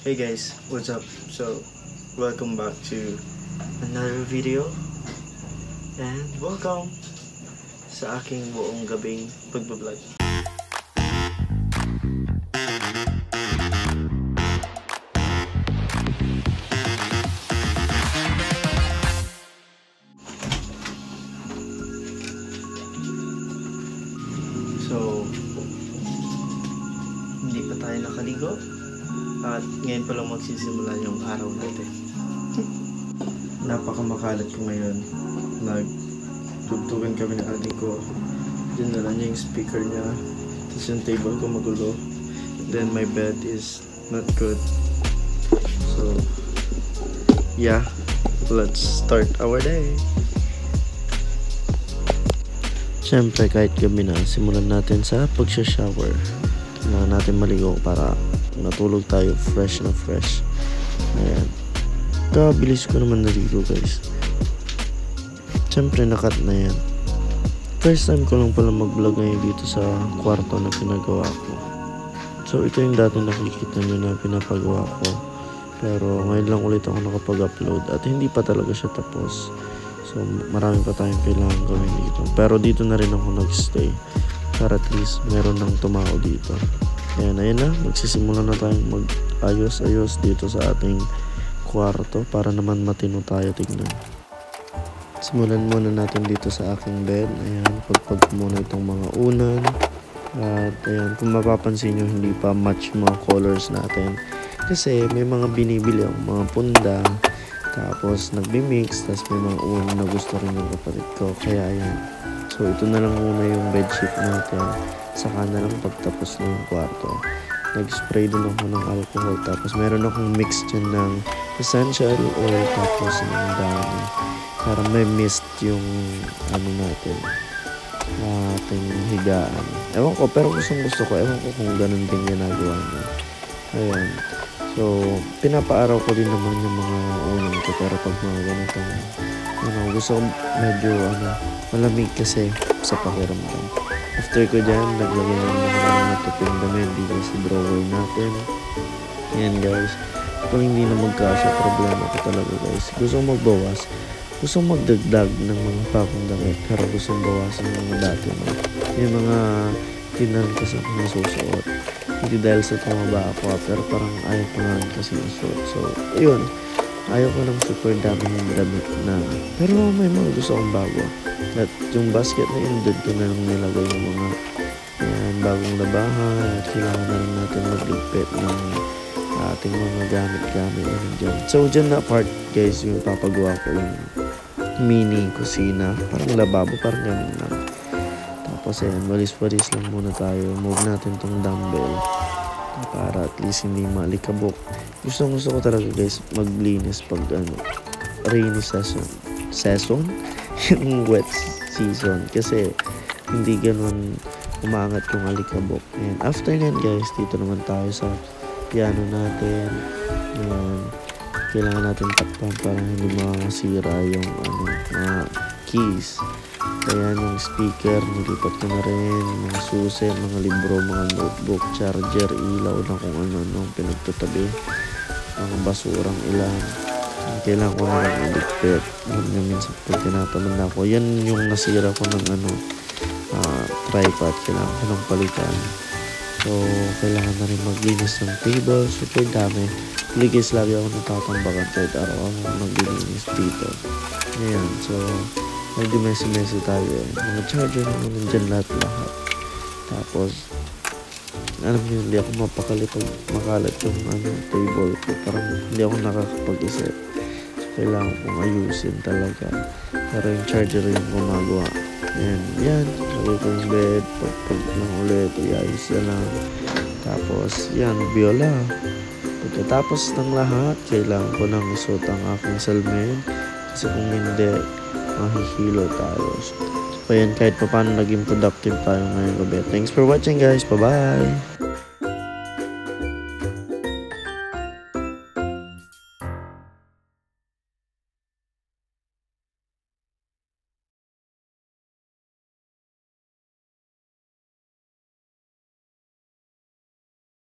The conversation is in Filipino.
Hey guys, what's up? So, welcome back to another video and welcome sa aking buong gabing pagbablog. So, hindi pa tayo nakaligo at ngayon pa lang magsisimula yung araw natin. Napakamakalat ko ngayon. Nagtugtugan kami ng adik ko. Dinala niya yung speaker niya. Tapos yung table ko magulo. Then my bed is not good. So, yeah. Let's start our day. Siyempre kahit gabi na, simulan natin sa pagsha-shower. Kailangan natin maligo para natulog tayo fresh na fresh. Ayan. Kabilis ko naman naligo guys. Siyempre nakat na yan. First time ko lang pala mag-vlog ngayon dito sa kwarto na pinagawa ko. So ito yung dati nakikita nyo na pinapagawa ko. Pero ngayon lang ulit ako nakapag-upload at hindi pa talaga siya tapos. So marami pa tayong kailangan gawin dito. Pero dito na rin ako nag-stay. Para at least meron nang tumao dito. Ayan, ayun na. Magsisimula na tayong mag-ayos-ayos dito sa ating kwarto. Para naman matino tayo tignan. Simulan muna natin dito sa aking bed. Ayan, pagpag muna itong mga unan. At ayan, kung mapapansin nyo, hindi pa match mga colors natin. Kasi may mga binibili akong mga punda. Tapos nagbi-mix, tapos may mga unan na gusto rin yung kapatid ko. Kaya ayan. So ito na lang muna yung bedsheet natin. Saka na lang pagtapos na yung kwarto. Nag-spray din ako ng alcohol. Tapos meron akong mix dyan ng essential oil. Tapos ng dami. Para may mist yung ano natin. Ating higaan. Ewan ko, pero gusto ko. Ewan ko kung ganun din ginagawa niya. Ayan. So, pinapaaraw ko din naman yung mga unang ko. Pero pag mga ganitong, gusto ko medyo, malamig kasi sa pakiramdam. After ko dyan, naglagay na mga natuping damit dito sa drawer natin. Ayan guys. Kung hindi na magkasya, problema ko talaga guys. Gusto ko magbawas. Gusto ko magdagdag ng mga bagong damit. Pero gusto ko bawasan yung mga dati mo. Yung mga tinan kasi ako nasusuot. Hindi dahil sa tumaba ako, pero parang ayaw ko na kasi nasusuot. So, ayun. Ayaw ko ng super dami ng damit na. Pero may mga gusto akong bago. At yung basket na yun, doon ko na lang nilagay yung mga bagong labahan. At kailangan na rin natin magligpit ng ating mga gamit-gamit na dyan. So, dyan na part guys, yung papagawa ko yung mini kusina. Parang lababo, parang ganun lang. Tapos ayan, walis-walis lang muna tayo. Move natin tong dumbbell. Para at least hindi malikabok. Gusto ko talaga guys maglinis pag rainy season yung wet season kasi hindi ganun umangat yung alikabok. And after nyan guys, dito naman tayo sa piano natin. Ayan, kailangan natin takpan para hindi masira yung mga keys. Ayan yung speaker, nilipat ko na rin, mga susi, mga libro, mga notebook, charger, ilaw na kung ano-ano pinagtatabi, mga basurang ilan. Kailangan ko na lang iligpit. Yan minsan pag tinatamad ako. Yan yung nasira ko ng tripod, kailangan ko ng palitan. So, kailangan na rin maglinis ng table, super dami. Ligis lagi ako natatambakan kahit araw ako naglilinis dito. Ayan, so medyo messy tayo eh. Mga charger naman nandyan lahat. Tapos, alam niyo, hindi ako mapakali pag makalat yung table ko. Parang hindi ako nakakapag-isip. So, kailangan kong ayusin talaga. Pero yung charger yung gumagawa. Yan. Lagay ko yung bed. Pag lang ulit, iayos na lang. Tapos, yan, viola. Pagkatapos ng lahat, kailangan ko nang isuot ang aking salmin. Kasi kung hindi, mahihilo tayo. So, ayan, kahit pa paano naging productive tayo ngayong gabi. Thanks for watching guys. Bye-bye!